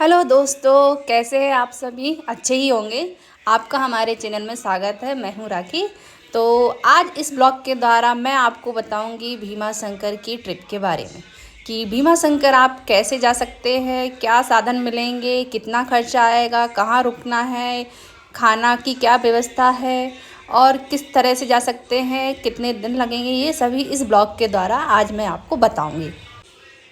Hello दोस्तों, कैसे हैं आप सभी? अच्छे ही होंगे। आपका हमारे चैनल में स्वागत है। मैं हूं राखी। तो आज इस ब्लॉग के द्वारा मैं आपको बताऊंगी भीमा शंकर की ट्रिप के बारे में कि भीमा शंकर आप कैसे जा सकते हैं, क्या साधन मिलेंगे, कितना खर्चा आएगा, कहाँ रुकना है, खाना की क्या व्यवस्था है और किस तरह से जा सकते हैं, कितने दिन लगेंगे। ये सभी इस ब्लॉग के द्वारा आज मैं आपको बताऊँगी।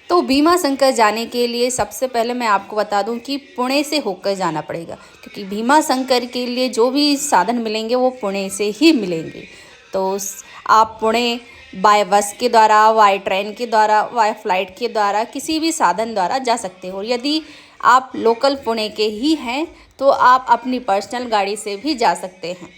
तो भीमा शंकर जाने के लिए सबसे पहले मैं आपको बता दूं कि पुणे से होकर जाना पड़ेगा, क्योंकि भीमा शंकर के लिए जो भी साधन मिलेंगे वो पुणे से ही मिलेंगे। तो आप पुणे बाय बस के द्वारा, बाय ट्रेन के द्वारा, बाय फ्लाइट के द्वारा, किसी भी साधन द्वारा जा सकते हो। यदि आप लोकल पुणे के ही हैं तो आप अपनी पर्सनल गाड़ी से भी जा सकते हैं।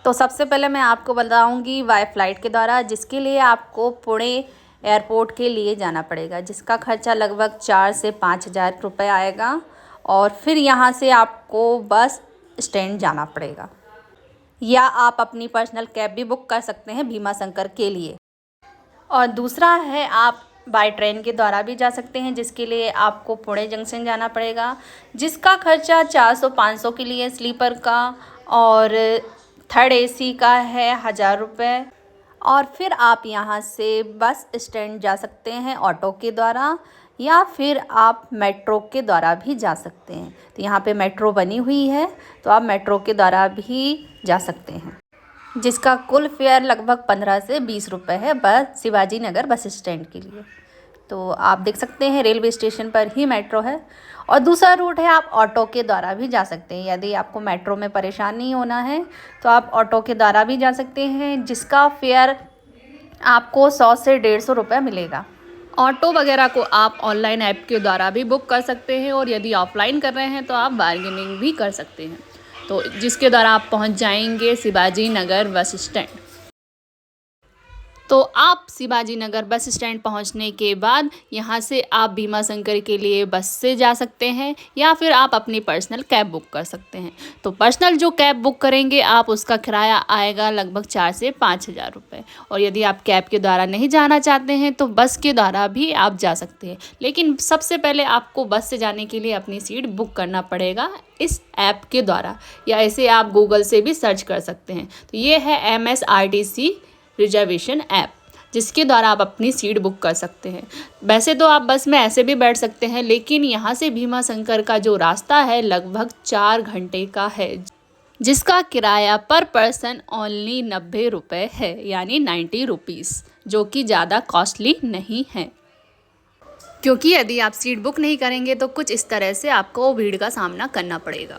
तो सबसे पहले मैं आपको बताऊंगी बाय फ्लाइट के द्वारा, जिसके लिए आपको पुणे एयरपोर्ट के लिए जाना पड़ेगा, जिसका खर्चा लगभग 4 से 5 हज़ार रुपये आएगा। और फिर यहाँ से आपको बस स्टैंड जाना पड़ेगा, या आप अपनी पर्सनल कैब भी बुक कर सकते हैं भीमा शंकर के लिए। और दूसरा है, आप बाय ट्रेन के द्वारा भी जा सकते हैं, जिसके लिए आपको पुणे जंक्शन जाना पड़ेगा, जिसका खर्चा 400-500 के लिए स्लीपर का, और थर्ड एसी का है 1,000 रुपये। और फिर आप यहाँ से बस स्टैंड जा सकते हैं ऑटो के द्वारा, या फिर आप मेट्रो के द्वारा भी जा सकते हैं। तो यहाँ पे मेट्रो बनी हुई है, तो आप मेट्रो के द्वारा भी जा सकते हैं, जिसका कुल फेयर लगभग 15 से 20 रुपये है बस शिवाजी नगर बस स्टैंड के लिए। तो आप देख सकते हैं रेलवे स्टेशन पर ही मेट्रो है। और दूसरा रूट है, आप ऑटो के द्वारा भी जा सकते हैं। यदि आपको मेट्रो में परेशान नहीं होना है तो आप ऑटो के द्वारा भी जा सकते हैं, जिसका फेयर आपको 100 से 150 रुपये मिलेगा। ऑटो वगैरह को आप ऑनलाइन ऐप के द्वारा भी बुक कर सकते हैं, और यदि ऑफलाइन कर रहे हैं तो आप बार्गेनिंग भी कर सकते हैं, तो जिसके द्वारा आप पहुंच जाएंगे शिवाजी नगर बस स्टैंड। तो आप शिवाजी नगर बस स्टैंड पहुंचने के बाद यहाँ से आप भीमा शंकर के लिए बस से जा सकते हैं, या फिर आप अपनी पर्सनल कैब बुक कर सकते हैं। तो पर्सनल जो कैब बुक करेंगे आप, उसका किराया आएगा लगभग 4 से 5 हज़ार रुपये। और यदि आप कैब के द्वारा नहीं जाना चाहते हैं तो बस के द्वारा भी आप जा सकते हैं, लेकिन सबसे पहले आपको बस से जाने के लिए अपनी सीट बुक करना पड़ेगा इस ऐप के द्वारा, या ऐसे आप गूगल से भी सर्च कर सकते हैं। तो ये है MSRTC रिजर्वेशन ऐप, जिसके द्वारा आप अपनी सीट बुक कर सकते हैं। वैसे तो आप बस में ऐसे भी बैठ सकते हैं, लेकिन यहाँ से भीमा शंकर का जो रास्ता है लगभग 4 घंटे का है, जिसका किराया पर पर्सन ओनली 90 रुपये है, यानी 90 रुपीज़, जो कि ज़्यादा कॉस्टली नहीं है। क्योंकि यदि आप सीट बुक नहीं करेंगे तो कुछ इस तरह से आपको भीड़ का सामना करना पड़ेगा।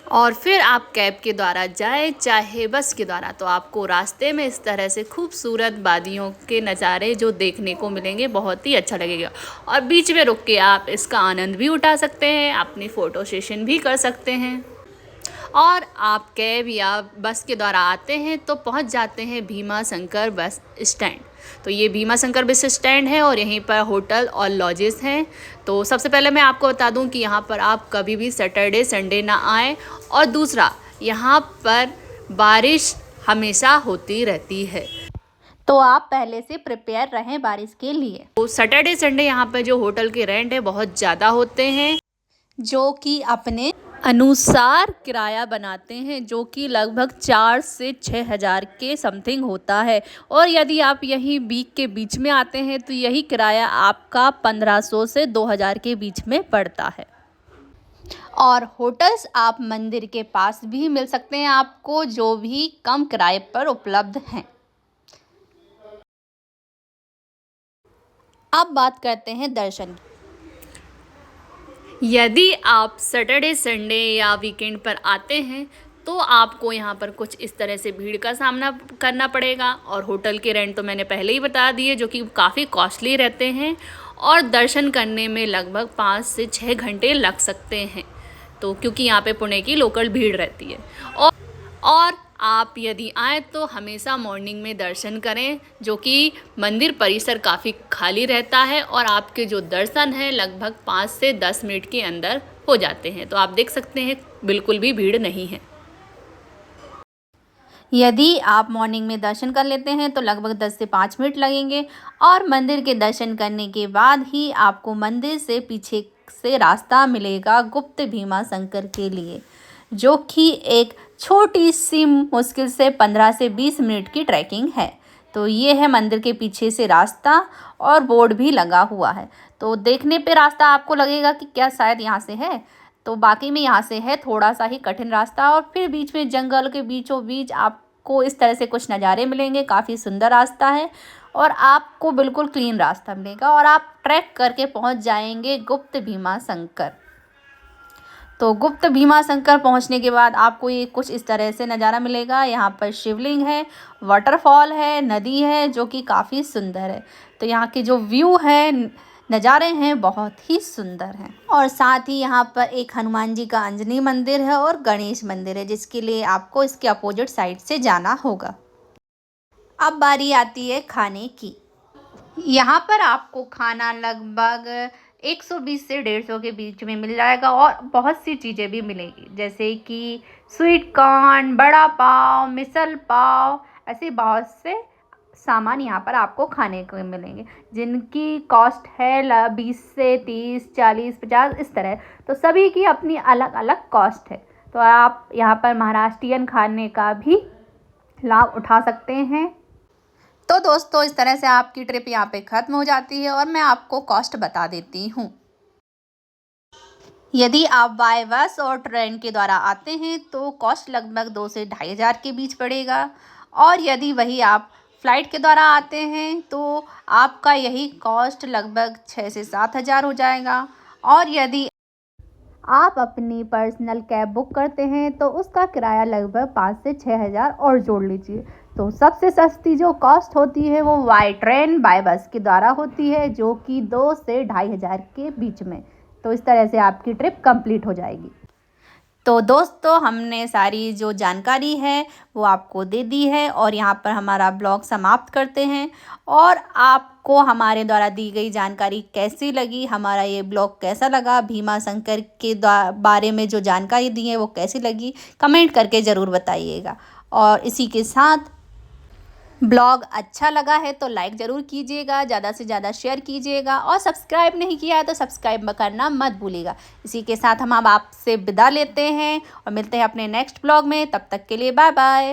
और फिर आप कैब के द्वारा जाए चाहे बस के द्वारा, तो आपको रास्ते में इस तरह से खूबसूरत वादियों के नज़ारे जो देखने को मिलेंगे, बहुत ही अच्छा लगेगा। और बीच में रुक के आप इसका आनंद भी उठा सकते हैं, अपनी फ़ोटो सेशन भी कर सकते हैं। और आप कैब या बस के द्वारा आते हैं तो पहुंच जाते हैं भीमा शंकर बस स्टैंड। तो ये भीमा शंकर बस स्टैंड है, और यहीं पर होटल और लॉजेस हैं। तो सबसे पहले मैं आपको बता दूं कि यहाँ पर आप कभी भी सैटरडे संडे ना आएँ। और दूसरा, यहाँ पर बारिश हमेशा होती रहती है, तो आप पहले से प्रिपेयर रहें बारिश के लिए। तो सैटरडे संडे यहाँ पर जो होटल के रेंट है बहुत ज़्यादा होते हैं, जो कि अपने अनुसार किराया बनाते हैं, जो कि लगभग 4 से 6 हज़ार के समथिंग होता है। और यदि आप यही वीक के बीच में आते हैं तो यही किराया आपका 1500 से 2000 के बीच में पड़ता है। और होटल्स आप मंदिर के पास भी मिल सकते हैं आपको, जो भी कम किराए पर उपलब्ध हैं। अब बात करते हैं दर्शन की। यदि आप सैटरडे संडे या वीकेंड पर आते हैं तो आपको यहाँ पर कुछ इस तरह से भीड़ का सामना करना पड़ेगा। और होटल के रेंट तो मैंने पहले ही बता दिए, जो कि काफ़ी कॉस्टली रहते हैं, और दर्शन करने में लगभग 5 से 6 घंटे लग सकते हैं, तो क्योंकि यहाँ पे पुणे की लोकल भीड़ रहती है। और आप यदि आएँ तो हमेशा मॉर्निंग में दर्शन करें, जो कि मंदिर परिसर काफ़ी खाली रहता है, और आपके जो दर्शन हैं लगभग 5 से 10 मिनट के अंदर हो जाते हैं। तो आप देख सकते हैं बिल्कुल भी भीड़ नहीं है। यदि आप मॉर्निंग में दर्शन कर लेते हैं तो लगभग 10 से 5 मिनट लगेंगे, और मंदिर के दर्शन करने के बाद ही आपको मंदिर से पीछे से रास्ता मिलेगा गुप्त भीमा शंकर के लिए, जो कि एक छोटी सी मुश्किल से 15 से 20 मिनट की ट्रैकिंग है। तो ये है मंदिर के पीछे से रास्ता और बोर्ड भी लगा हुआ है। तो देखने पे रास्ता आपको लगेगा कि क्या शायद यहाँ से है, तो बाकी में यहाँ से है। थोड़ा सा ही कठिन रास्ता और फिर बीच में जंगल के बीचों बीच आपको इस तरह से कुछ नज़ारे मिलेंगे। काफ़ी सुंदर रास्ता है और आपको बिल्कुल क्लीन रास्ता मिलेगा और आप ट्रैक करके पहुँच जाएंगे गुप्त भीमा शंकर। तो गुप्त भीमा शंकर पहुँचने के बाद आपको ये कुछ इस तरह से नज़ारा मिलेगा। यहाँ पर शिवलिंग है, वाटरफॉल है, नदी है जो कि काफ़ी सुंदर है। तो यहाँ के जो व्यू है, नज़ारे हैं, बहुत ही सुंदर हैं। और साथ ही यहाँ पर एक हनुमान जी का अंजनी मंदिर है और गणेश मंदिर है, जिसके लिए आपको इसके अपोजिट साइड से जाना होगा। अब बारी आती है खाने की। यहाँ पर आपको खाना लगभग 120 से 150 के बीच में मिल जाएगा और बहुत सी चीज़ें भी मिलेंगी, जैसे कि स्वीट कॉर्न, बड़ा पाव, मिसल पाव, ऐसे बहुत से सामान यहाँ पर आपको खाने को मिलेंगे, जिनकी कॉस्ट है 20 से 30, 40, 50 इस तरह। तो सभी की अपनी अलग अलग कॉस्ट है। तो आप यहाँ पर महाराष्ट्रियन खाने का भी लाभ उठा सकते हैं। तो दोस्तों, इस तरह से आपकी ट्रिप यहाँ पे ख़त्म हो जाती है और मैं आपको कॉस्ट बता देती हूँ। यदि आप बाय बस और ट्रेन के द्वारा आते हैं तो कॉस्ट लगभग 2 से 2,500 के बीच पड़ेगा, और यदि वही आप फ़्लाइट के द्वारा आते हैं तो आपका यही कॉस्ट लगभग 6 से 7,000 हो जाएगा। और यदि आप अपनी पर्सनल कैब बुक करते हैं तो उसका किराया लगभग 5 से 6,000 और जोड़ लीजिए। तो सबसे सस्ती जो कॉस्ट होती है वो बाय ट्रेन बाय बस के द्वारा होती है, जो कि 2 से 2,500 के बीच में। तो इस तरह से आपकी ट्रिप कंप्लीट हो जाएगी। तो दोस्तों, हमने सारी जो जानकारी है वो आपको दे दी है और यहाँ पर हमारा ब्लॉग समाप्त करते हैं। और आपको हमारे द्वारा दी गई जानकारी कैसी लगी, हमारा ये ब्लॉग कैसा लगा, भीमा शंकर के बारे में जो जानकारी दी है वो कैसी लगी, कमेंट करके ज़रूर बताइएगा। और इसी के साथ ब्लॉग अच्छा लगा है तो लाइक ज़रूर कीजिएगा, ज़्यादा से ज़्यादा शेयर कीजिएगा, और सब्सक्राइब नहीं किया है तो सब्सक्राइब करना मत भूलिएगा। इसी के साथ हम अब आपसे विदा लेते हैं और मिलते हैं अपने नेक्स्ट ब्लॉग में। तब तक के लिए बाय बाय।